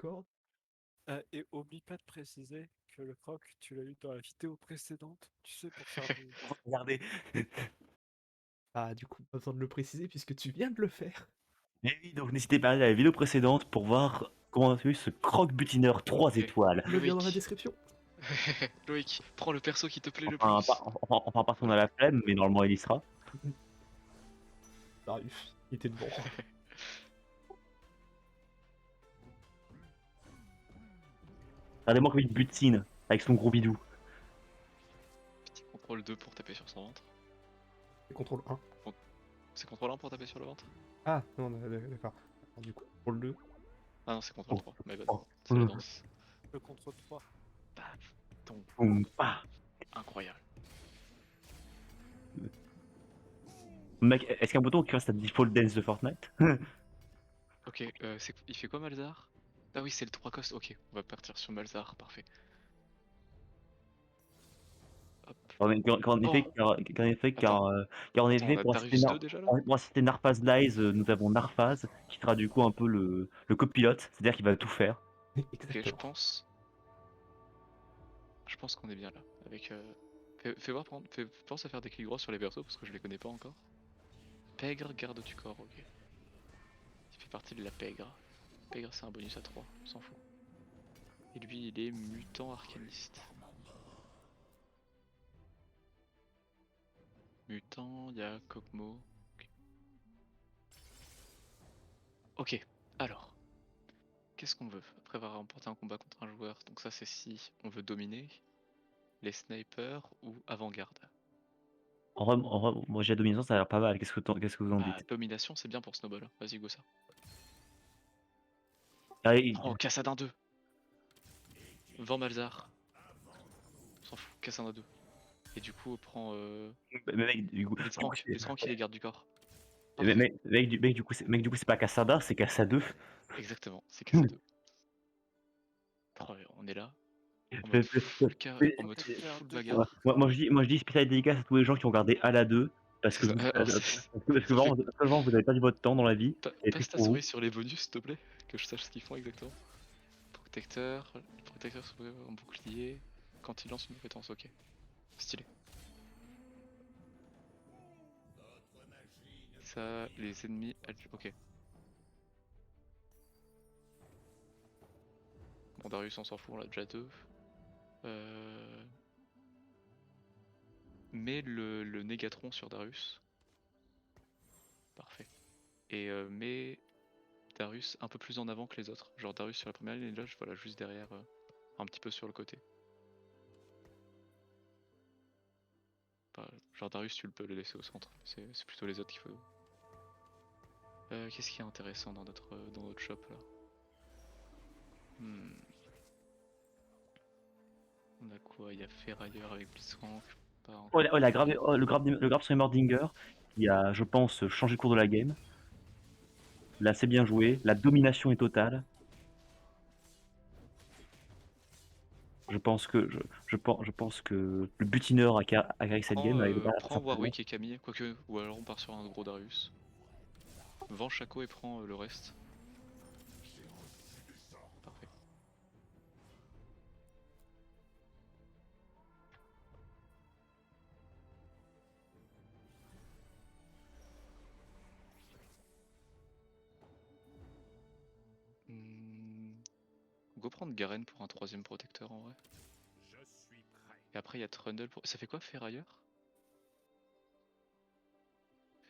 corde. Et oublie pas de préciser que le croc, tu l'as eu dans la vidéo précédente, tu sais, pour faire des... Regardez. Ah, du coup, pas besoin de le préciser puisque tu viens de le faire. Et oui, donc n'hésitez pas à aller à la vidéo précédente pour voir comment on a fait ce croque-butineur 3 Ok. étoiles. Le lien dans la Loïc. description. Loïc, prends le perso qui te plaît le Enfin, plus. enfin, parce qu'on a Voilà. la flemme, mais normalement il y sera. Darius, il était devant. Regardez-moi comme il butine avec son gros bidou. Petit contrôle 2 pour taper sur son ventre. Et contrôle 1. C'est contrôle 1 pour taper sur le ventre? Ah, non, d'accord. Alors, du coup, contrôle 2. Ah non, c'est contrôle Oh, 3. My bad. oh, C'est la danse. Le contre 3. Paf. Donc, ah. incroyable. Mec, est-ce qu'un bouton qui reste à default dance de Fortnite? Ok, il fait quoi Malzar? Ah oui, c'est le 3 cost. Ok, on va partir sur Malzar. Parfait. Hop. En effet, Oh, attends. car en Attends, on effet, a Darius 2 déjà là? pour citer Narfaz Lies, nous avons Narfaz, qui sera du coup un peu le copilote, c'est-à-dire qu'il va tout faire. Ok, je Exactement. pense. Je pense qu'on est bien là. Avec. Fais voir, pense à faire des clics droits sur les persos parce que je les connais pas encore. Pègre, garde du corps, ok. Il fait partie de la pègre. Pègre, c'est un bonus à 3, on s'en fout. Et lui, il est mutant arcaniste. Mutant, il y a Kog'Maw. Ok, alors, qu'est-ce qu'on veut? Après avoir remporté un combat contre un joueur, donc ça c'est si on veut dominer, les snipers ou avant-garde. En vrai, moi j'ai la domination, ça a l'air pas mal, qu'est-ce que vous en Ah, dites? domination c'est bien pour Snowball, vas-y go ça. Allez, Oh, Cassadin 2. Vent Malzar, on s'en fout, Cassadin 2. Et du coup, on prend mais mec, Blitzcrank il est garde du corps. mais Parfait, mec, du coup, c'est pas Cassada, c'est Cassada. exactement, c'est Cassa 2. Oh, on est là, en mode en mode Protecteur full dégâts. bagarre. Moi je dis spécial dédicace à tous les gens qui ont regardé à la 2 parce C'est que, ça, alors ça fait vraiment, vous avez perdu votre temps dans la vie, et c'est passe ta pour vous. souris sur les bonus s'il te plaît, que je sache ce qu'ils font exactement. Protecteur en bouclier, quand il lance une compétence, ok. Stylé. Ça, les ennemis, ok. Bon, Darius on s'en fout, on l'a déjà deux. Euh... Mets le Négatron sur Darius. Parfait. Et mets Darius un peu plus en avant que les autres. Genre Darius sur la première ligne et là, voilà, juste derrière, un petit peu sur le côté. Genre Darius, tu peux le laisser au centre. C'est plutôt les autres qu'il faut. Qu'est-ce qui est intéressant dans notre shop là? Hmm. On a quoi? Il y a Ferrailleur avec Blitzcrank. Pas Oh, encore le grab sur Mordinger, qui a, je pense, changé le cours de la game. Là, c'est bien joué, la domination est totale. Je pense que le butineur a carré cette game avec Prends sa présence. Warwick et Camille, quoique, ou alors on part sur un gros Darius. Vends Chaco et prends le reste. Parfait. Hmm. Go prendre Garen pour un troisième protecteur en vrai. Et après il y a Trundle pour. Ça fait quoi Ferrailleur?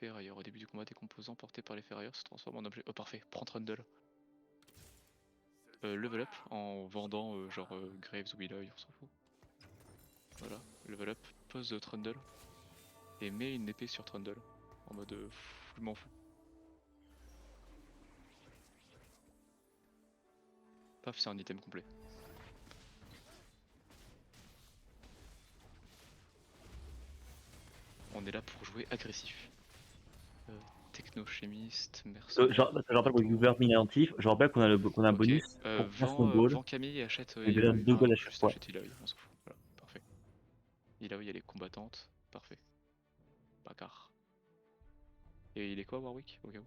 Ferrailleur. Au début du combat, des composants portés par les ferrailleurs se transforment en objets. Oh parfait, prends Trundle. Level up en vendant genre Graves ou Eloy, on s'en fout. Voilà, level up, pose Trundle. Et mets une épée sur Trundle. En mode je m'en fous. Paf, c'est un item complet. On est là pour jouer agressif. Technochimiste, mercenaire, Je rappelle qu'on est combattant. ouvert inactif, je rappelle qu'on a un Ok, bonus pour faire snowball, vends Camille et achète et déjà Eloy. 2 Enfin, goals à non, chaque juste fois. achète Eloy, on s'en fout. Voilà, parfait. Eloy, elle est combattante. Parfait. Bagarre. Et il est quoi, Warwick, au cas où?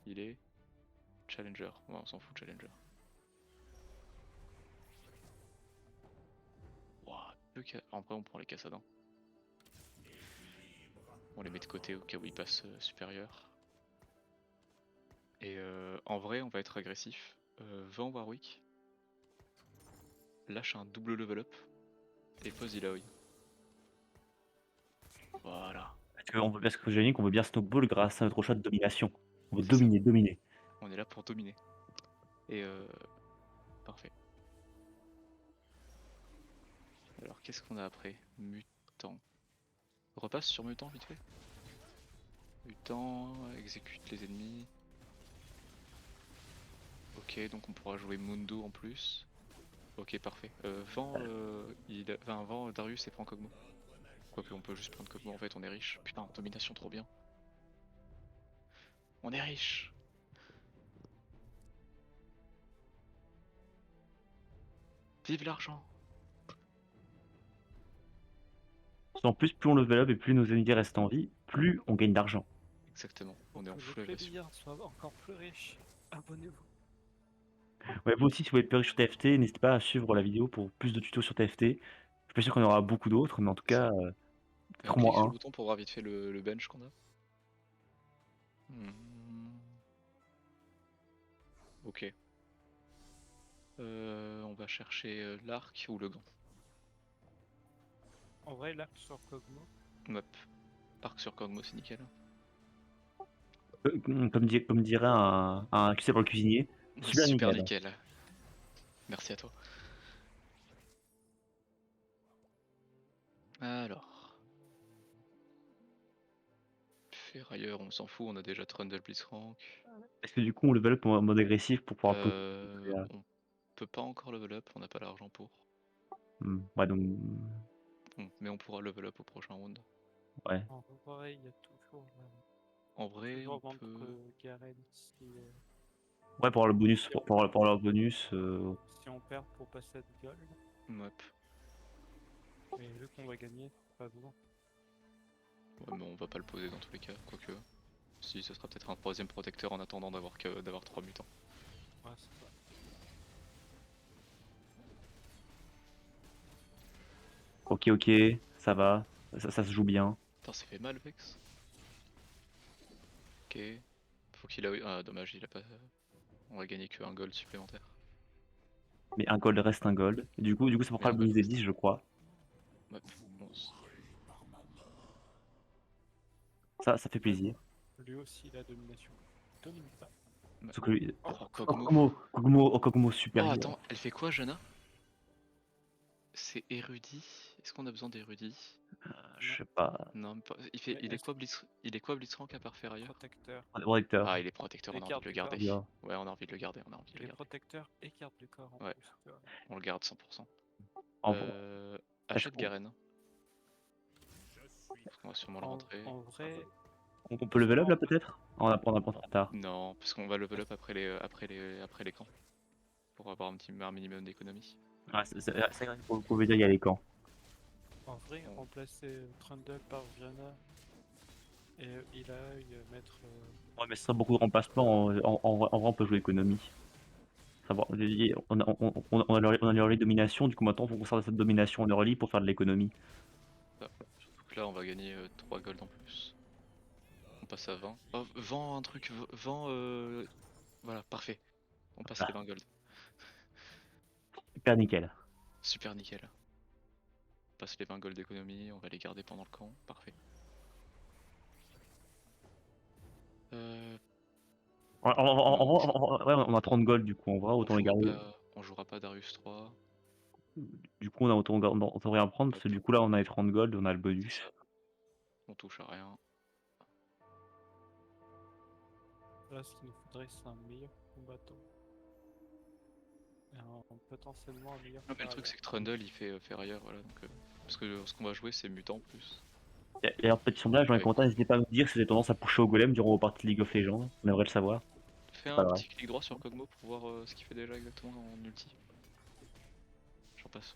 Il est Challenger. Ouais, on s'en fout, Challenger. En vrai, on prend les Cassadins. On les met de côté au cas où ils passent supérieurs. Et en vrai, on va être agressif. Va en Warwick. Lâche un double level up. Et pose Illaoi. Voilà. Parce que j'ai dit qu'on veut bien snowball grâce à notre choix de domination. On veut C'est ça. dominer. On est là pour dominer. Et parfait. Alors qu'est-ce qu'on a après? Mutant. Repasse sur mutant vite fait. Mutant, exécute les ennemis. Ok, donc on pourra jouer Mundo en plus. Ok, parfait. Vend Darius et prend Kog'Maw. Quoique on peut juste prendre Kog'Maw en fait, on est riche. Putain, domination trop bien. On est riche. Vive l'argent. En plus, plus on level up et plus nos ennemis restent en vie, plus on gagne d'argent. Exactement, Pour on est en que full les agression. plébéiens soient encore plus riches, abonnez-vous. Ouais, vous aussi, si vous voulez plus riche sur TFT, n'hésitez pas à suivre la vidéo pour plus de tutos sur TFT. Je suis pas sûr qu'on aura beaucoup d'autres, mais en tout cas, Clique trouve-moi sur le un. bouton pour voir vite fait le bench qu'on a. Hmm. Ok. On va chercher l'arc ou le gant. En vrai, l'arc sur Kog'Maw, Mop. Arc sur Kog'Maw, c'est nickel. Comme dirait un QC pour le cuisinier, super Super nickel. nickel. Merci à toi. Alors. Ferrailleur, on s'en fout, on a déjà Trundle Blitzcrank. Est-ce que du coup on level up en mode agressif pour pouvoir poser On peut pas encore level up, on n'a pas l'argent pour. Ouais, donc. Mais on pourra level up au prochain round. Ouais. en vrai, il y a toujours, En vrai, toujours on vendre peut. Garen si, Ouais, pour avoir le bonus. Pour avoir le bonus. si on perd pour passer à du gold. Mop. Mais vu qu'on va gagner, pas besoin. Ouais, mais on va pas le poser dans tous les cas, quoique. Si, ce sera peut-être un troisième protecteur en attendant d'avoir 3 mutants. Ouais, c'est ça. Ok, ça va. Ça se joue bien. Putain, c'est fait mal, Vex. Ok. Faut qu'il a. Ah, dommage, il a pas. On va gagner que un gold supplémentaire. Mais un gold reste un gold. Du coup, ça Mais fera un le gold bonus des reste 10, je crois. Mop. 11. Ça fait plaisir. Lui aussi, la domination. Domine pas. Sauf que lui- Oh, Oh, Kog'Maw. Kog'Maw Oh, supérieur. attends, elle fait quoi, Jana? C'est érudit. Est-ce qu'on a besoin d'érudit? Je sais pas. Non, Mais il est quoi Blitzcrank à part Ferrailleur? protecteur. Protecteur. Ah, il est protecteur, Et on a envie garde de le du corps. garder. Bien. Ouais, on a envie de le garder, on a envie de Il le est garder. protecteur et garde du corps en Ouais. plus. Tu vois. On le garde 100%. En- Achète on- Garen. Parce qu'on va sûrement le rentrer. En vrai, On peut level up là peut-être? On a pas trop tard. Non, parce qu'on va level up après les camps. Pour avoir un minimum d'économie. Ouais, c'est vrai que vous pouvez dire il y a les camps. en vrai, Bon. remplacer Trundle par Janna et mettre. Ouais, mais sans beaucoup de remplacements, en vrai, on peut jouer économie. Savoir, on a l'early domination, du coup maintenant il faut qu'on sorte de cette domination en early pour faire de l'économie. Surtout que là, on va gagner 3 gold en plus. On passe à 20. Oh, vends un truc, vends. Voilà, parfait. On passe les 20 gold. Super nickel. Super nickel. On passe les 20 gold d'économie, on va les garder pendant le camp. Parfait. Ouais, on a 30 gold du coup, on va autant les garder. On jouera pas Darius 3. Du coup, on a autant rien prendre parce que du coup, là, on a les 30 gold, on a le C'est bonus. ça. On touche à rien. Là, ce qu'il nous faudrait, c'est un meilleur combattant. Et potentiellement un meilleur. Mais le truc, c'est que Trundle il fait Ferrailleur, voilà. Donc, parce que ce qu'on va jouer, c'est mutant en plus. Et alors, petit sondage dans les Ouais. commentaires, n'hésitez pas à nous dire si vous avez tendance à pusher au golem durant vos parties de League of Legends. On aimerait le savoir. Fais Pas un vrai. petit clic droit sur Kog'Maw pour voir ce qu'il fait déjà exactement en ulti. J'en passe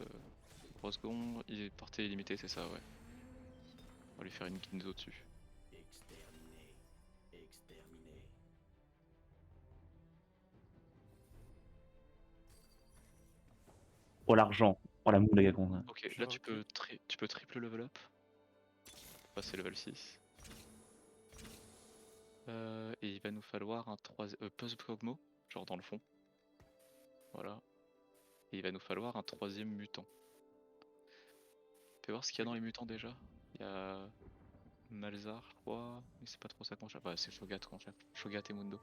3 secondes. Il est portée illimitée, c'est ça, ouais. On va lui faire une Ginzo dessus. Oh, l'argent. Oh la moule, la Gacon. Ok, Je là recule. tu peux triple level up. Pour passer level 6. Et il va nous falloir un 3 Puzzle Kog'Maw, genre dans le fond. Voilà. Et il va nous falloir un 3ème mutant. Tu peux voir ce qu'il y a dans les mutants déjà. Il y a Malzar, je crois, mais c'est pas trop ça qu'on cherche. Ouais, c'est Shogat qu'on cherche. Shogat et Mundo.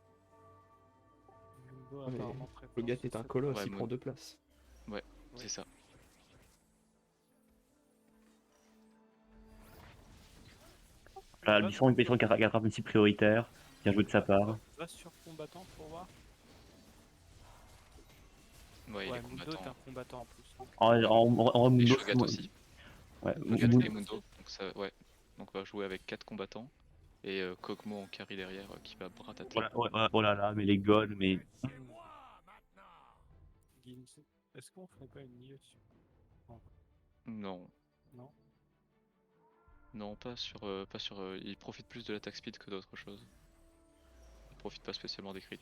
Mundo Ah, mais apparemment très le fort gars sur est un cette colosse, Ouais, il prend 2 places. Ouais, Oui. c'est ça. Là, Va- Lisson, une qui rattrape une cible prioritaire. Bien joué de sa part. Va sur combattant pour voir. Ouais, il Ouais, est Mundo est combattant. un combattant en plus. Donc, En Et Mundo, Shogat aussi. ouais, Shogat Mundo, et Mundo. Donc ça, ouais. Donc on va jouer avec 4 combattants. Et Kog'Maw en carry derrière qui va bratater. oh là là, mais les goals, mais. Ginzo. Est-ce qu'on ferait pas une lieu sur... Non. Non. Non, pas sur. Il profite plus de l'attaque speed que d'autres choses. Il profite pas spécialement des crits.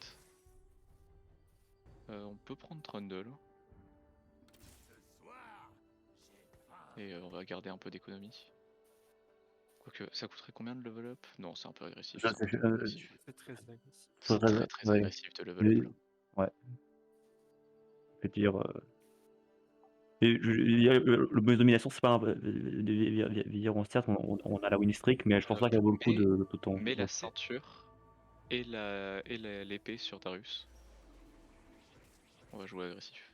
On peut prendre Trundle. Et on va garder un peu d'économie. Quoique, ça coûterait combien de level up? Non, c'est un peu agressif. Ça, C'est c'est- beaucoup trop agressif. C'est très agressif. C'est très très ouais. agressif de level up là. Ouais. Je veux dire. Et le bonus domination, c'est pas un. Certes, on a la win streak, mais je pense pas qu'elle vaut le coup de autant. Mais la ceinture et l'épée sur Darius. On va jouer agressif.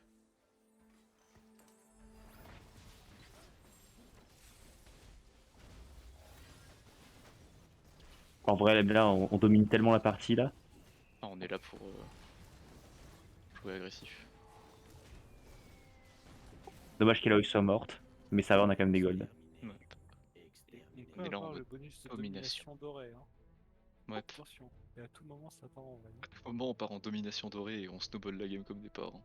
En vrai, là, on domine tellement la partie là. Ah, on est là pour jouer agressif. Dommage qu'Eloy soit morte, mais ça va, on a quand même des golds. Ouais. On peut Mais là, on avoir veut le bonus de domination. domination dorée. Hein. Ouais. Attention, et à tout moment ça part en vague. À tout moment, on part en domination dorée et on snowball la game comme des porcs.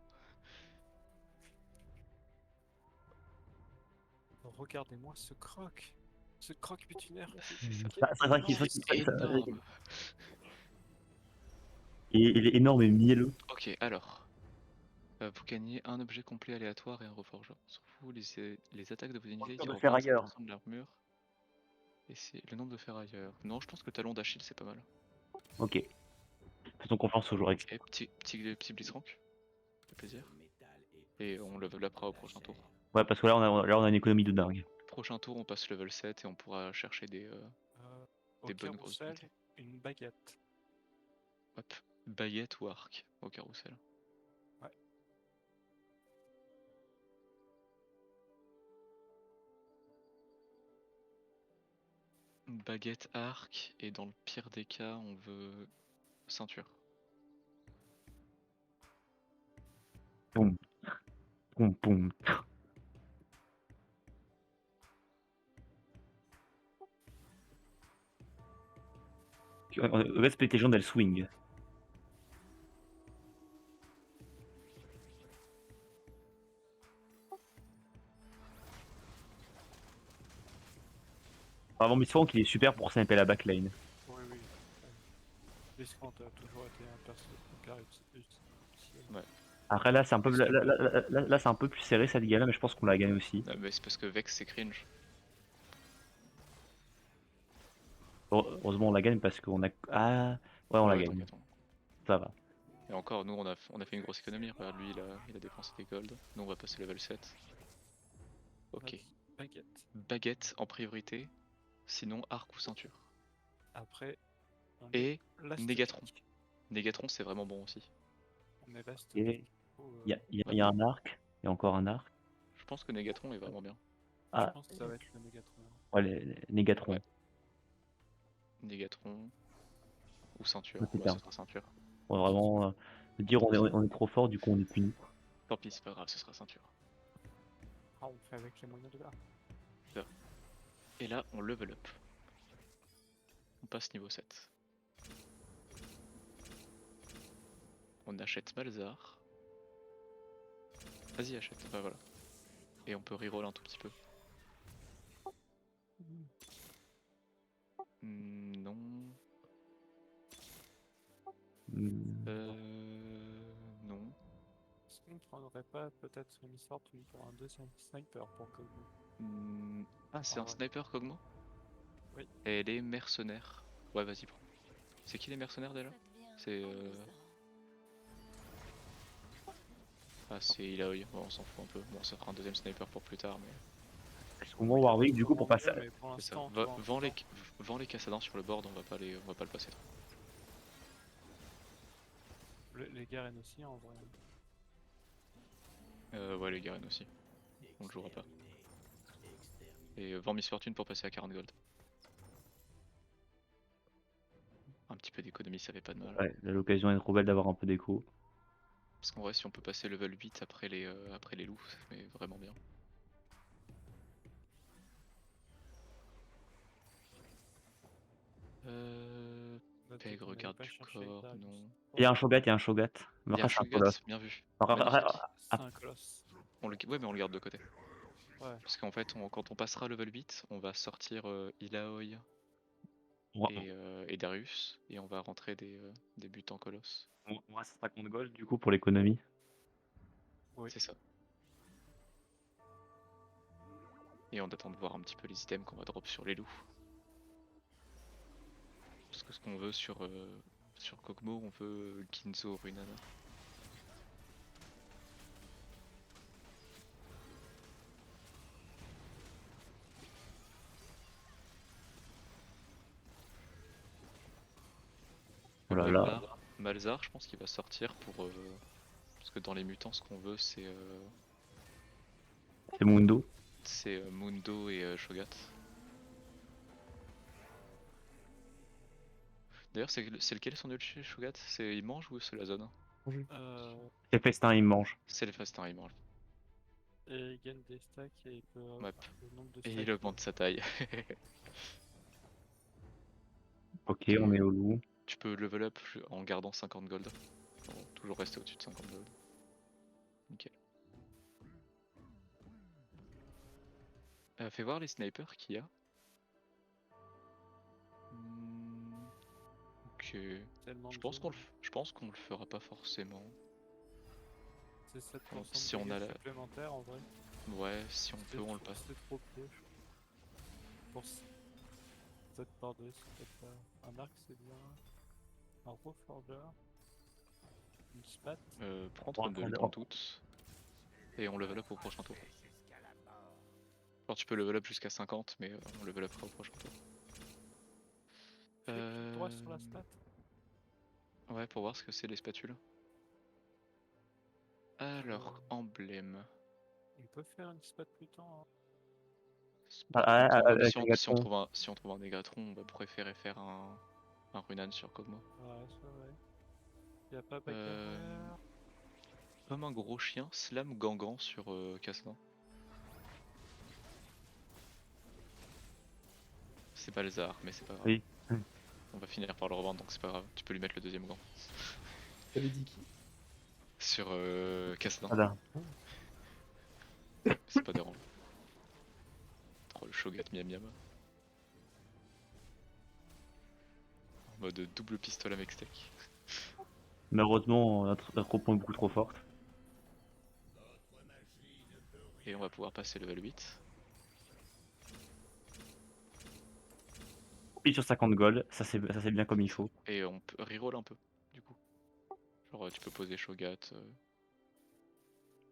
Regardez-moi ce croc. Ce croc butunaire. C'est ça. C'est vrai qu'il C'est énorme. il est énorme et mielleux. Ok, alors. Vous gagnez un objet complet aléatoire et un reforgeur. Sur vous, les attaques de vos ennemis de tirent ferrailleur. 25% de l'armure. Et c'est le nombre de ferrailleurs. Non, je pense que talon d'Achille c'est pas mal. Ok. Faisons confiance au joueur Ok, petit Blitzcrank. Ça fait plaisir. Et on level upera au prochain tour. Ouais, parce que là, on a une économie de dingue. Prochain tour, on passe level 7 et on pourra chercher des Au bonnes grosses carrousel, unités. une baguette. Hop, baguette ou arc au carrousel. Ouais. Baguette, arc, et dans le pire des cas, on veut ceinture. Poum. Poum, poum. Respect les gens d'elle swing. Vraiment, mais souvent qu'il est super pour sniper la backline. Oui, oui. Blitzcrank a toujours été un perso hyper utile. Ouais. Après, là, c'est un peu, là, c'est un peu plus serré cette ligue-là, mais je pense qu'on l'a gagné aussi. Ah, mais c'est parce que Vex c'est cringe. Heureusement, on la gagne parce qu'on a. Ah, ouais, on la gagne. T'inquiète, Ça va. Et encore, nous on a fait une grosse économie. Regarde, lui il a dépensé des golds. Nous on va passer level 7. Ok. Baguette. Baguette en priorité. Sinon, arc ou ceinture. Après, on Et met Négatron. l'asthétique. Négatron c'est vraiment bon aussi. On met l'asthétique. Il y a un arc. Il y a encore un arc. Je pense que Négatron est vraiment bien. Je Ah, pense que ça va être le Mégatron. ouais, les Négatrons. Ouais. Négatron ou ceinture. Ouais, c'est Bah, bien. ce sera ceinture. On va vraiment dire on est trop fort, du coup on est puni. Tant pis, c'est pas grave, ce sera ceinture. Ah, on fait avec les moyens de l'art. Et là, on level up. On passe niveau 7. On achète Malzar. Vas-y, achète. Bah, voilà. Et on peut reroll un tout petit peu. Non. Hmm. Non. Est-ce qu'on prend faudrait pas peut-être une fortune pour un deuxième sniper pour Kog'Maw. Ah, c'est Ah un ouais. sniper Kog'Maw? Oui. Et les mercenaires. Ouais, vas-y, prends. C'est qui les mercenaires déjà? C'est Ah, c'est Ilaoi. Bon, on s'en fout un peu. Bon, ça fera un deuxième sniper pour plus tard, mais Est-ce qu'on va Warwick du coup pour passer Mais pour c'est ça. l'instant, tu vois, Vends les cassadins sur le board, on va pas le passer. les Garen aussi en vrai. Ouais, les Garen aussi. On le jouera pas. Et vends Miss Fortune pour passer à 40 gold. Un petit peu d'économie, ça fait pas de mal. Ouais, l'occasion est trop belle d'avoir un peu d'écho. Parce qu'en vrai, si on peut passer level 8 après les loups, c'est vraiment bien. Notez Peg, qu'on allait regarde pas du chercher corps, Darius. non. Il y a un Shogat, il y a un Shogat. Mais Il y a un après, c'est un Shogat, colosse. bien vu. Alors, Magnifique. C'est un colosse. Ouais, mais on le garde de côté. Ouais. Parce qu'en fait, quand on passera level 8, on va sortir Ilaoi et Darius, et on va rentrer des buts en colosse. on reste à 50 gold du coup pour l'économie. Oui. C'est ça. Et on attend de voir un petit peu les items qu'on va drop sur les loups. Parce que ce qu'on veut sur Kog'Maw, on veut Ginzo Runana. Oh là là. Malzar, je pense qu'il va sortir pour... parce que dans les mutants, ce qu'on veut, c'est C'est Mundo. Mundo et Shogat. D'ailleurs, c'est lequel son ulti Shogat? Il mange ou c'est la zone? C'est festin, il mange. C'est le festin, il mange. Et il gagne des stacks et il peut avoir Ouais. le nombre de Et stacks. il augmente sa taille. Ok, on est au loup. Tu peux level up en gardant 50 gold. Bon, toujours rester au-dessus de 50 gold. Nickel. Fais voir les snipers qu'il y a. Ok. Tellement Je de pense qu'on zones. le fera pas forcément. C'est 7% Si de on a dégâts la... supplémentaires en vrai. Ouais, si on peut, on le passe. C'est trop peu. Pour cette part de c'est peut-être pas. Un arc c'est bien. Un reforger. Une spat. Prends 30 gold dans le doute. Et on level up au prochain tour. Alors tu peux level up jusqu'à 50, mais on level upera au prochain tour. Tu cliques droit sur la spat. Ouais, pour voir ce que c'est les spatules. Alors, emblème. On peut faire une spat plus tard. Si on trouve un Négatron, on va préférer faire un Runan sur Kog'Maw. Ouais, c'est vrai. Y'a pas bagarre. Comme un gros chien, slam Gangan sur Kassadin. C'est Balzar, mais c'est pas grave. Oui. On va finir par le revendre, donc c'est pas grave. Tu peux lui mettre le deuxième gant. T'avais dit qui? Sur Kassadin. Voilà. C'est pas dérangeant. Oh, le Shogat Miam Miam. En mode double pistolet avec steak. Malheureusement, notre troupeau est beaucoup trop forte. Et on va pouvoir passer level 8. Et sur 50 gold, ça c'est bien comme il faut. Et on peut reroll un peu, du coup. Genre tu peux poser Shogat.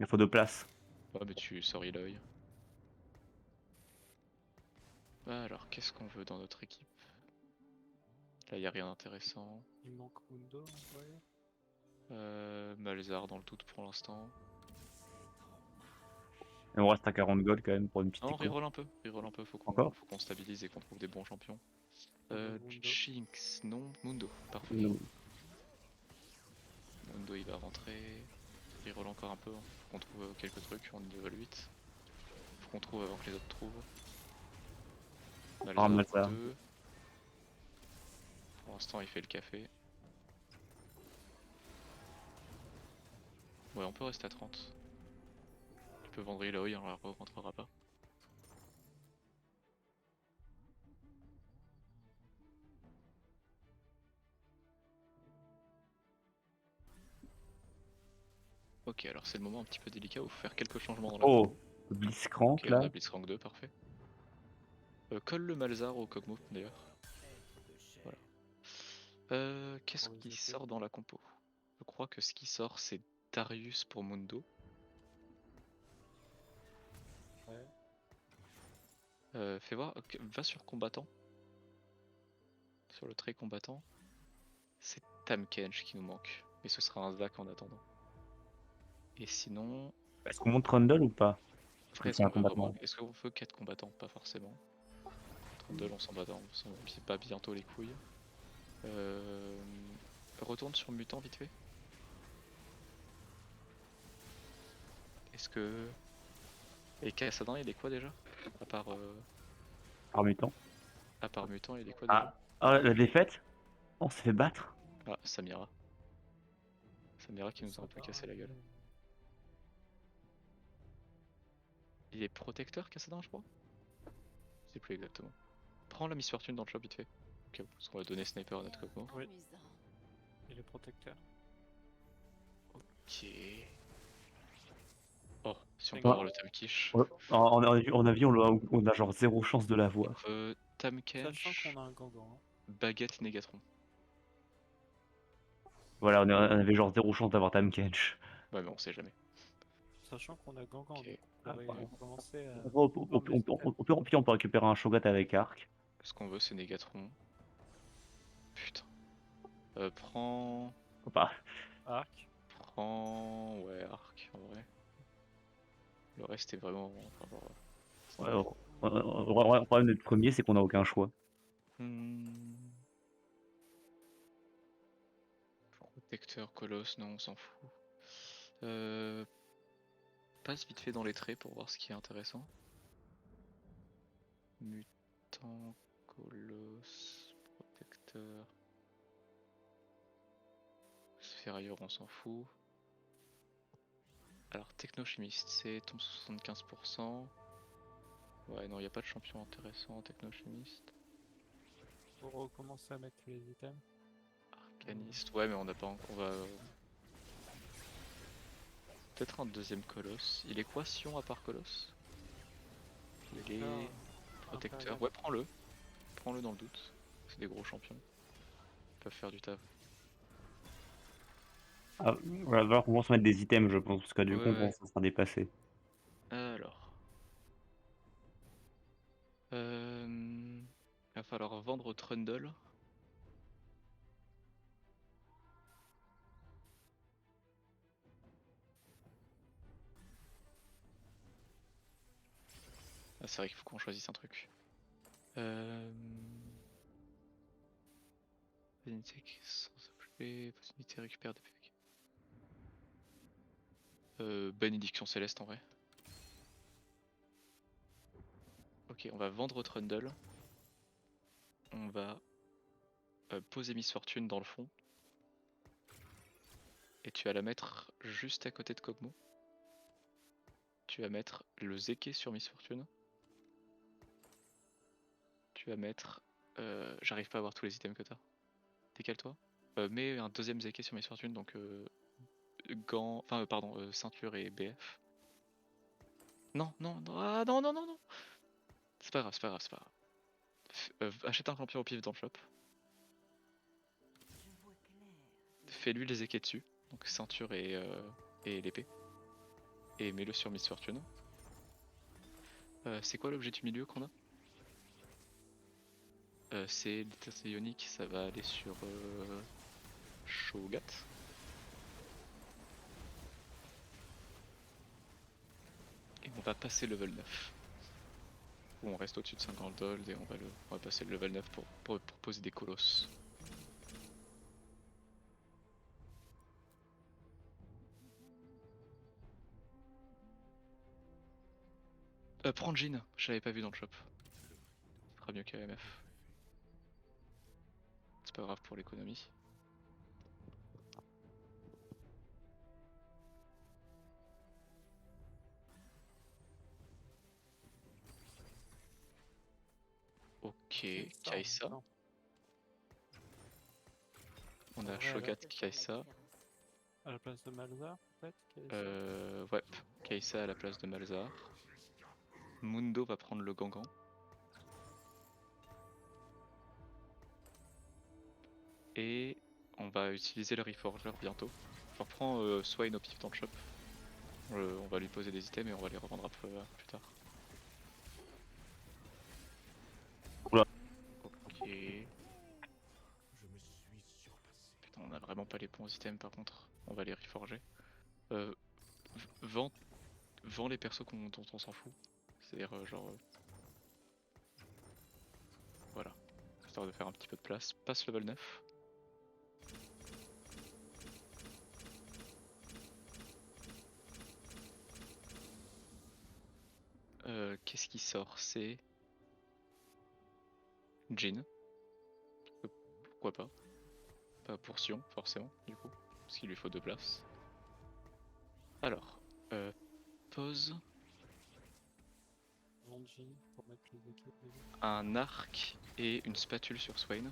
Il faut 2 places. Ouais, mais tu sors l'œil. Alors, qu'est-ce qu'on veut dans notre équipe? Là, y a rien d'intéressant. Il manque Mundo en vrai. Malzar dans le doute pour l'instant. Et on reste à 40 gold quand même pour une petite Non, écho. reroll un peu, faut Encore qu'on stabilise et qu'on trouve des bons champions. Mundo. Jinx, non, Mundo, parfait. Non. Mundo il va rentrer. Reroll encore un peu, hein. Faut qu'on trouve quelques trucs, on est level 8. Faut qu'on trouve avant que les autres trouvent. Malzar. 2. Pour l'instant il fait le café. Ouais, on peut rester à 30. Tu peux vendre Eloy, on la rentrera pas. Ok, alors c'est le moment un petit peu délicat où il faut faire quelques changements dans la Oh, compo. Blitzcrank Ok, on là. a Blitzcrank 2, parfait. Colle le Malzar au Kog'Maw d'ailleurs. Voilà. Qu'est-ce Pour les qui épées. sort dans la compo? Je crois que ce qui sort c'est Darius pour Mundo. Ouais. Fais voir, ok, va sur combattant. Sur le trait combattant. C'est Tahm Kench qui nous manque. Mais ce sera un Zac en attendant. Et sinon, Est-ce qu'on monte Trundle ou pas? après Ou est-ce c'est un qu'on veut vraiment. combattant? Est-ce qu'on veut 4 combattants? Pas forcément. Trundle on s'en bat bientôt les couilles. Euh... Retourne sur mutant vite fait. Est-ce que. Et Kassadin il est quoi déjà? À part, Par mutant. à part mutant il est quoi déjà? La défaite? On s'est fait battre? Ah, Samira. Samira qui nous a un peu Ça cassé la gueule. va. Il est protecteur Kassadin je crois? Je sais plus exactement. Prends la Miss Fortune dans le shop vite fait. Ok, parce qu'on va donner sniper à notre Kog'Maw. Oui. Il est protecteur. Ok. Oh, si on peut Ouais. avoir le Tamkish. En avis, on a genre zéro chance de l'avoir. Tahm Sachant Kench, qu'on a un Gangan. Hein. Baguette Négatron. Voilà, on avait genre zéro chance d'avoir Tahm Kench. Ouais, mais on sait jamais. Sachant qu'on a Gangan, Ok. donc on pourrait commencer à. Au pire, on peut récupérer un Shogat avec arc. Ce qu'on veut, c'est Négatron. Putain. Prends. Bah, Arc. Prends. Ouais, Arc en vrai. Le reste est vraiment. Enfin, genre, ouais, le problème d'être premier, c'est qu'on a aucun choix. Hmm. Protecteur, colosse, non, on s'en fout. Passe vite fait dans les traits pour voir ce qui est intéressant. Mutant, colosse, protecteur. Sphérieur, on s'en fout. Alors, technochimiste, c'est tombe 75%. Ouais, non, il n'y a pas de champion intéressant en technochimiste. Pour recommencer à mettre les items. Arcaniste, ouais, mais on n'a pas encore. On va. Peut-être un deuxième colosse. Il est quoi Sion à part colosse? Il est. Protecteur. Ouais, prends-le. Prends-le dans le doute. C'est des gros champions. Ils peuvent faire du taf. Ah, voilà, il va falloir qu'on commence à mettre des items, je pense, parce que du coup, Ouais, ouais. ça sera dépassé. Alors. Il va falloir vendre Trundle. Ah, c'est vrai qu'il faut qu'on choisisse un truc. Bénédicte sans appeler, possibilité récupère des PV. Bénédiction céleste en vrai. Ok, on va vendre Trundle. On va poser Miss Fortune dans le fond. Et tu vas la mettre juste à côté de Kog'Maw. Tu vas mettre le Zeke sur Miss Fortune. Tu vas mettre. J'arrive pas à voir tous les items que t'as. Décale-toi. Mets un deuxième Zeke sur Miss Fortune, donc gants. Enfin, pardon, ceinture et BF. Non, non, non, ah, non, non, non, non. C'est pas grave, c'est pas grave, c'est pas grave. Achète un champion au pif dans le shop. Fais-lui les équets dessus, donc ceinture et l'épée. Et mets-le sur Miss Fortune. C'est quoi l'objet du milieu qu'on a? C'est l'état ionique, ça va aller sur Shogat. Et on va passer level 9. Ou on reste au-dessus de 50 gold et on va passer le level 9 pour poser des colosses. Prends Jean, je l'avais pas vu dans le shop. Ce sera mieux qu'AMF. C'est pas grave pour l'économie. Ok, Kaisa. On a Shogat Kaisa. À la place de Malzar, peut-être Ouais, Kai'Sa à la place de Malzar. Mundo va prendre le Gangan. Et on va utiliser le Reforger bientôt. Je reprends Swain au pif dans le shop. On va lui poser des items et on va les revendre après, plus tard. Oula. Ok. Putain, on a vraiment pas les bons items par contre. On va les reforger. Euh, vends les persos dont on s'en fout. C'est-à-dire voilà. Histoire de faire un petit peu de place. Passe level 9. Qu'est-ce qui sort? C'est Jhin. Pourquoi pas? Pas pour Sion, forcément, du coup. Parce qu'il lui faut 2 places. Alors, pose Venji pour mettre les équipes. un arc et une spatule sur Swain.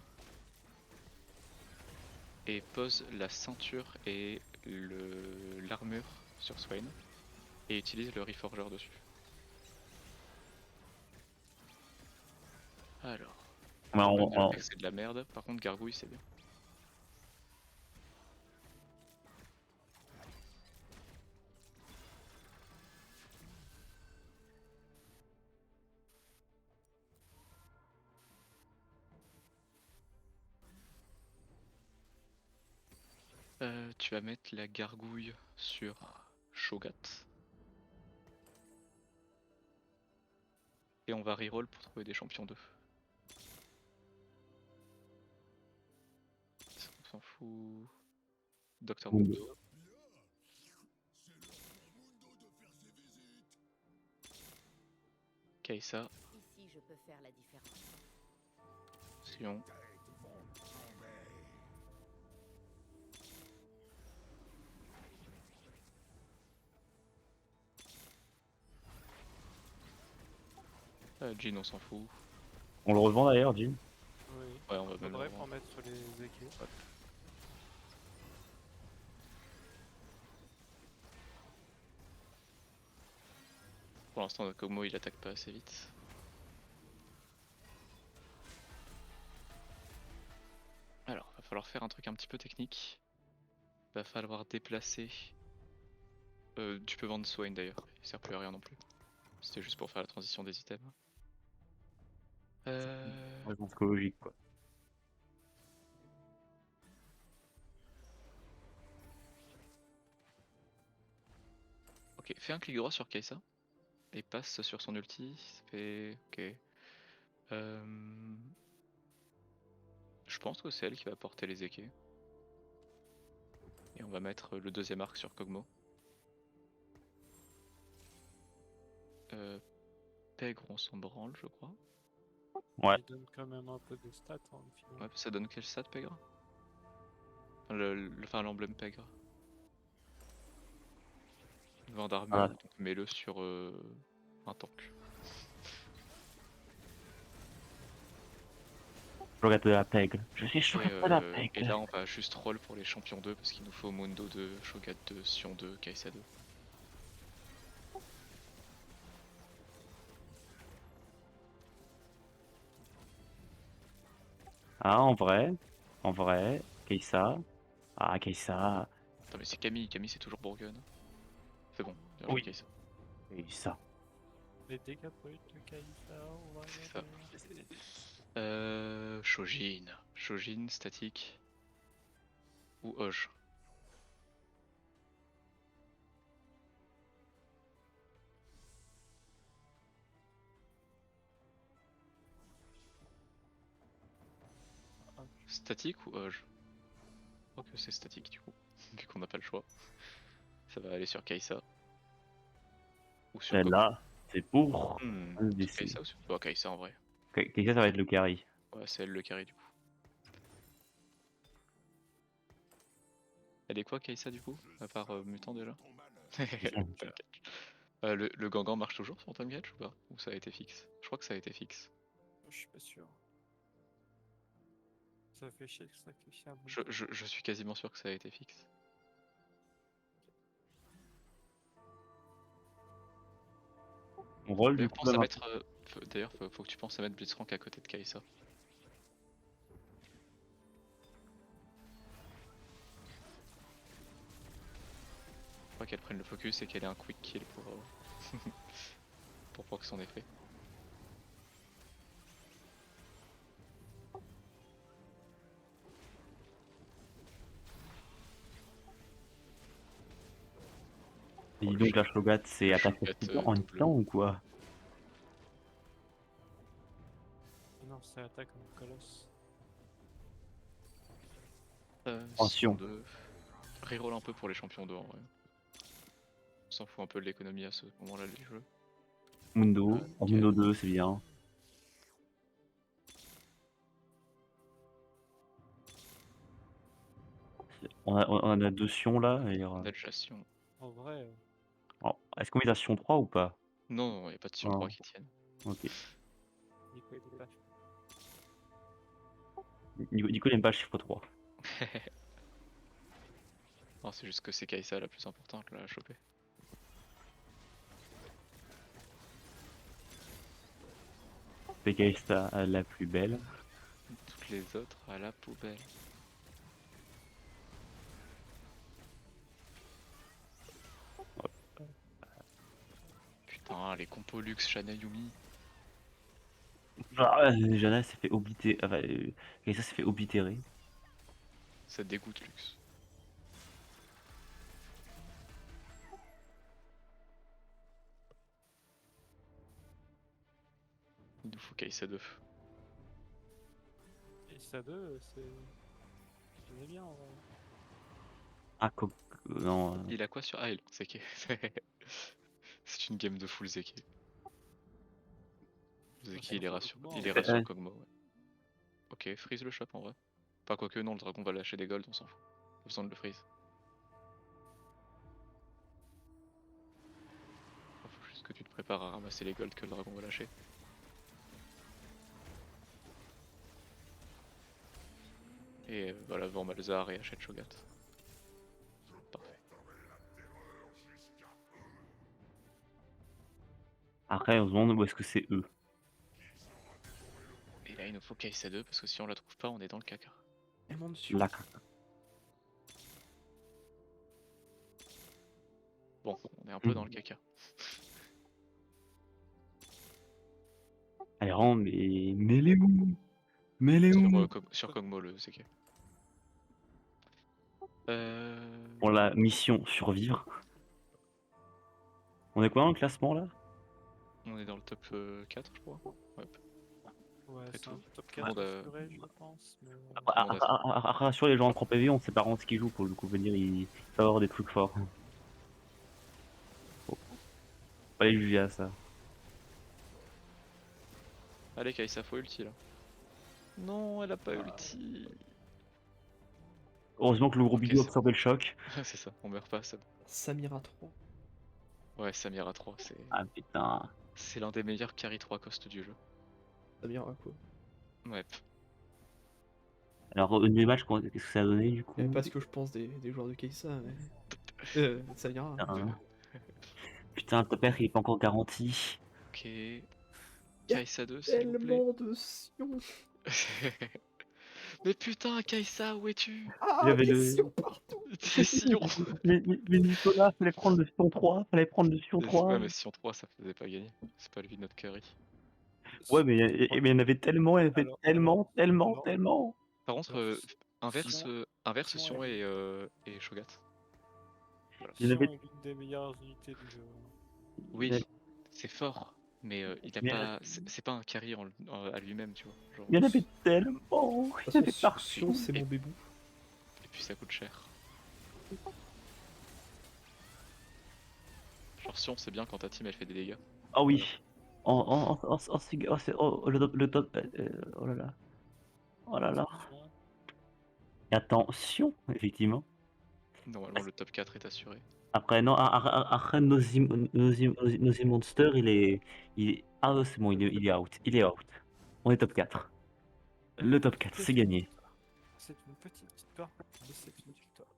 Et pose la ceinture et l'armure sur Swain. Et utilise le Reforger dessus. Alors, Bah, c'est de la merde, par contre Gargouille c'est bien. Tu vas mettre la gargouille sur Shogat. Et on va reroll pour trouver des champions 2. On s'en fout. Docteur Mundo. Mundo. Kai'Sa. Ici, je peux faire la différence. Sion. Jhin on s'en fout. On le revend d'ailleurs, Jim. Oui. Ouais, on va même le Faudrait revendre. pour mettre sur les équipes. Pour l'instant notre Kog'Maw il attaque pas assez vite. Alors, va falloir faire un truc un petit peu technique. Va falloir déplacer. Tu peux vendre Swain d'ailleurs, il sert plus à rien non plus. C'était juste pour faire la transition des items. Réponse écologique, quoi. Ok, fais un clic droit sur Kai'Sa et passe sur son ulti. Ça fait. Ok. Je pense que c'est elle qui va porter les équais. Et on va mettre le deuxième arc sur Kog'Maw. Pègre, on s'en branle, je crois. Ouais. Il donne quand même un peu de stats en final. Ouais, ça donne quel stat, Pègre? Enfin, l'emblème Pègre. 20 d'armure, Ah. donc mets-le sur un tank. Shogat de la pègle. Je suis Et, Shogat de la et pègle. là, on va juste roll pour les champions 2 parce qu'il nous faut Mundo 2, Shogat 2, Sion 2, Kai'Sa 2. Ah, en vrai, Kai'Sa. Ah, Kai'Sa. Attends, mais c'est Camille, Camille c'est toujours Bourgogne. C'est bon, bien joué Oui. Kai'Sa. Kai'Sa. Les dégâts bruts de Kai'Sa, on va C'est ça. regarder. Shojin. Shojin, statique. Ou Oj. Statique ou Oj? Je crois que c'est statique du coup, vu qu'on n'a pas le choix. Ça va aller sur Kai'Sa. Ou sur Kog'Maw. Celle-là, c'est pour le Sur DC. Kai'Sa ou sur... Oh, Kai'Sa en vrai. Kai'Sa, ça va être le carry. Ouais, c'est elle le carry du coup. Elle est quoi Kai'Sa du coup? À part mutant déjà? T'inquiète. Le Gangan marche toujours sur Tom Catch ou pas? Ou ça a été fixe? Je crois que ça a été fixe. Je suis pas sûr. Ça fait chier de sacrifier un bon. Je suis quasiment sûr que ça a été fixe. On roll du D'ailleurs, coup pense à même. mettre. D'ailleurs, faut que tu penses à mettre Blitzcrank à côté de Kai'Sa. Faut pas qu'elle prenne le focus et qu'elle ait un quick kill pour proc son effet. Et Oh, dis le donc la Shogat c'est le attaque Shogat, en double. instant ou quoi? Non, c'est attaque en colosse. Attention. 2. Reroll un peu pour les champions 2 en vrai. On s'en fout un peu de l'économie à ce moment-là du jeu. Mundo, Ah, en nickel. Mundo 2 c'est bien. On a 2 Sion là. Et, On a déjà Sion. En vrai, alors, est-ce qu'on met la Sion 3 ou pas? Non, non, y a pas de Sion Non. 3 qui tienne. Ok. Nico il est pas. Nico n'aime pas le chiffre 3. Non, c'est juste que c'est Kai'Sa la plus importante là à choper. Pekka la plus belle. Toutes les autres à la poubelle. Putain, les compos luxe Shanayumi. Ah, Jana s'est fait oblitérer. Enfin, Kaisa s'est fait oblitérer. Ça dégoûte luxe. Il nous faut Kai'Sa 2. Et ça 2, c'est. On est bien en vrai. Ah, non. Il a quoi sur. Ah, il a Zeke. C'est une game de full Zeke. Zeke il ira sur, il ira sur Kog'Maw. Ouais. Ok, freeze le shop en vrai. Pas quoique, non, le dragon va lâcher des golds, on s'en fout. Pas besoin de le freeze. Faut juste que tu te prépares à ramasser les golds que le dragon va lâcher. Et voilà, vend Malzar et achète Shogat. Parfait. Après, on se demande où est-ce que c'est eux. Et là, il nous faut Kai'Sa 2 parce que si on la trouve pas, on est dans le caca. Elle monte dessus. Là. Bon, on est un peu dans le caca. Elle rentre, mais elle est où? Mais elle est où? Sur Kog'Maw le Zeke. Pour la mission survivre. On est quoi dans le classement là? On est dans le top 4, je crois. Ouais. Ouais, Après c'est tout, un top tout le monde 4 a- assuré, je pense. Mais... Rassure les gens en 3 PV, on sait pas vraiment ce qu'ils jouent pour le coup. Venir, il va avoir des trucs forts. Faut pas les juger à ça. Allez, Kai'Sa, faut ulti là. Non, elle a pas ulti. Heureusement que le gros Ok, bidou a c'est absorbé le choc. C'est ça, on meurt pas, c'est bon. Samira 3. Ouais, Samira 3, Ah putain. c'est l'un des meilleurs carry 3 cost du jeu. Samira quoi. Ouais. Alors, au niveau match, qu'est-ce que ça a donné du coup? Pas ce que je pense des joueurs de Kai'Sa, mais. Samira. Putain, le top R il est pas encore garanti. Ok. Kai'Sa 2, s'il vous plaît. Tellement de Sion. Mais putain, Kai'Sa, où es-tu? Ah, J'avais des le- Sion partout. T'es Sion. Mais Nicolas, fallait prendre le Sion 3, fallait prendre le Sion 3. Ouais, mais Sion 3, ça faisait pas gagner. C'est pas lui notre carry. Ouais, mais il y en avait tellement, il y en avait Alors, tellement. Par contre, Alors, inverse Sion Sion est- et Shogat. Voilà. Il y en Sion avait- est l'une des meilleures unités du jeu. Oui, Mais- c'est fort, mais il a Mais- pas, c'est pas un carry à lui-même, tu vois. Genre, Il y en avait tellement. De Il y toute avait façon, partout. Sion, c'est mon bébou. et puis ça coûte cher. Genre Sion, c'est bien quand ta team elle fait des dégâts. Ah oui. Le top. Oh là là. Oh là là. Sion, Et attention, effectivement. Normalement, le top 4 est assuré. Après, non, après Nosy Monster, il est. Ah, c'est bon, il est out. Il est out. On est top 4. Le top 4, c'est gagné. c'est une petite victoire, mais c'est une victoire.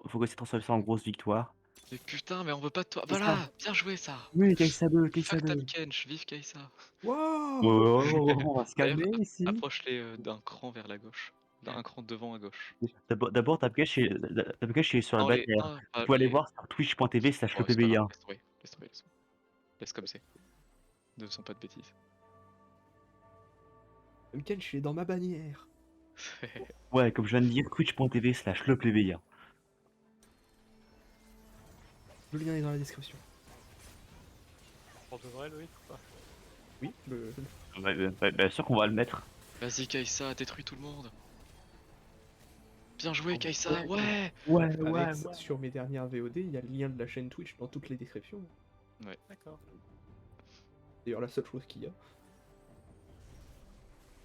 Faut que ça transforme ça en grosse victoire. Mais putain, mais on veut pas de toi. C'est Voilà, ça. bien joué ça. Oui, Kai'Sa 2, Kai'Sa Fuck 2. Tahm Kench, vive Kai'Sa. Waouh! On va se D'ailleurs, calmer ici. approche-les d'un cran vers la gauche. D'un cran devant à gauche. D'abord, Tapkesh est sur la Oh les. bannière. Oh, Vous pas pouvez aller les. voir sur twitch.tv/le Ouais, c'est pas grave, PBI1. laisse tomber. Laisse tomber, laisse tomber. Laisse comme c'est. Ne faisons pas de bêtises. Kench, il est dans ma bannière. Ouais, comme je viens de dire, twitch.tv/le PBI1. Le lien est dans la description. Pour de vrai, Loïc ou pas? Oui, Bien sûr qu'on va le mettre. Vas-y, Kai'Sa, détruis tout le monde. Bien joué, Kai'Sa, ouais. Ouais, Alex, sur mes dernières VOD, il y a le lien de la chaîne Twitch dans toutes les descriptions. D'accord. D'ailleurs, la seule chose qu'il y a.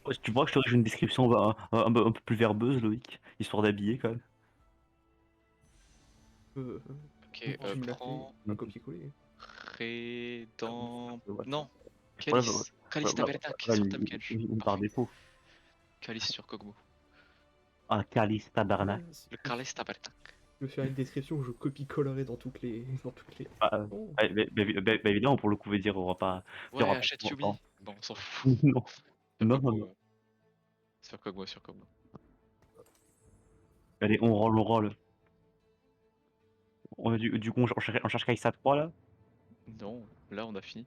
Ouais, tu vois que je t'aurais une description un peu plus verbeuse, Loïc, histoire d'habiller quand même. Ok, Tu me l'as fait, prends. un copier-coller. Redem... Ouais. Non, Ouais, Calice. Calice Tabernac ouais, sur Tahm Kench. par Parfait. défaut. Calice sur Kog'Maw. Ah, Calice tabarnak. Ouais, si Le je peux- Calice Tabernac. je peux faire une description où je copie-collerai dans toutes les. Dans toutes les... Ah, Oh. évidemment, pour le coup, veut dire, on va pas. Ouais, aura pas- achète Yubi. non. Bon, on s'en fout. Non, Sur non, non, Kog'Maw. non. Sur Kog'Maw, sur Kog'Maw. Allez, on roll, on roll. Du coup, on cherche Kai'Sa 3 là. Non, là on a fini.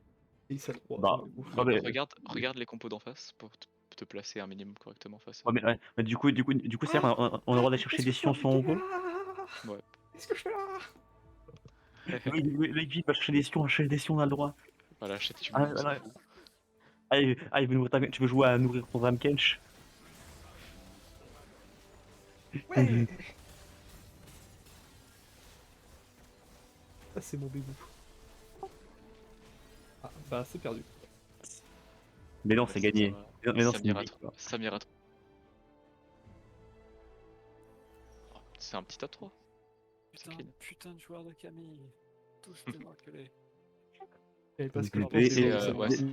Et ça 3. Bah, ouais, mais, Regarde les compos d'en face pour te placer un minimum correctement face à. ouais, mais du coup, c'est vrai, on a le droit d'aller chercher des sciences si on veut. Ouais. Qu'est-ce que je fais là? Oui, va chercher des scions, on a le droit. Voilà, achète Yubi, Ah, on s'en voilà. fout. Allez, tu veux jouer à nourrir ton Tahm Kench? Ouais. Ah, c'est mon bébou. Ah, bah, c'est perdu. Mais non, c'est gagné. Mais non, c'est une Samira victoire. Samira. Oh, c'est un petit top 3. C'est Putain, clean. putain de joueur de Camille. Tous des enculés. Et parce que Et- je pensais c'est, que ça ouais, passe.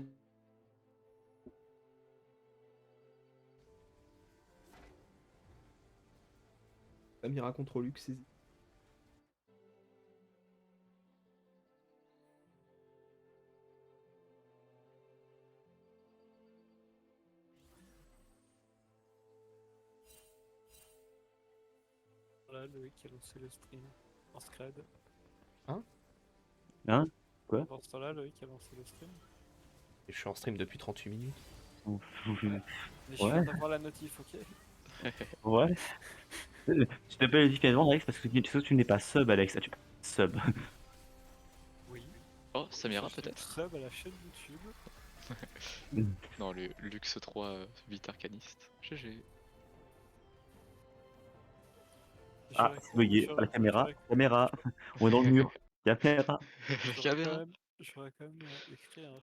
Samira contre Luc, c'est. Voilà, Loïc qui a lancé le stream en scred. Hein? Quoi? Pendant ce temps-là, Loïc a lancé le stream. Je suis en stream depuis 38 minutes. Mais je Ouais. viens d'avoir la notif, ok? Ouais. Tu t'appelles différemment, Alex, parce que tu n'es pas sub, Alex. Tu es sub. Oui. Oh, Samira Cherche peut-être. Sub à la chaîne YouTube. Non, le Lux 3 Vite Arcaniste. GG. Ah, c'est bugué. La caméra. On est dans le mur. Caméra. Caméra. J'aurais quand même écrit un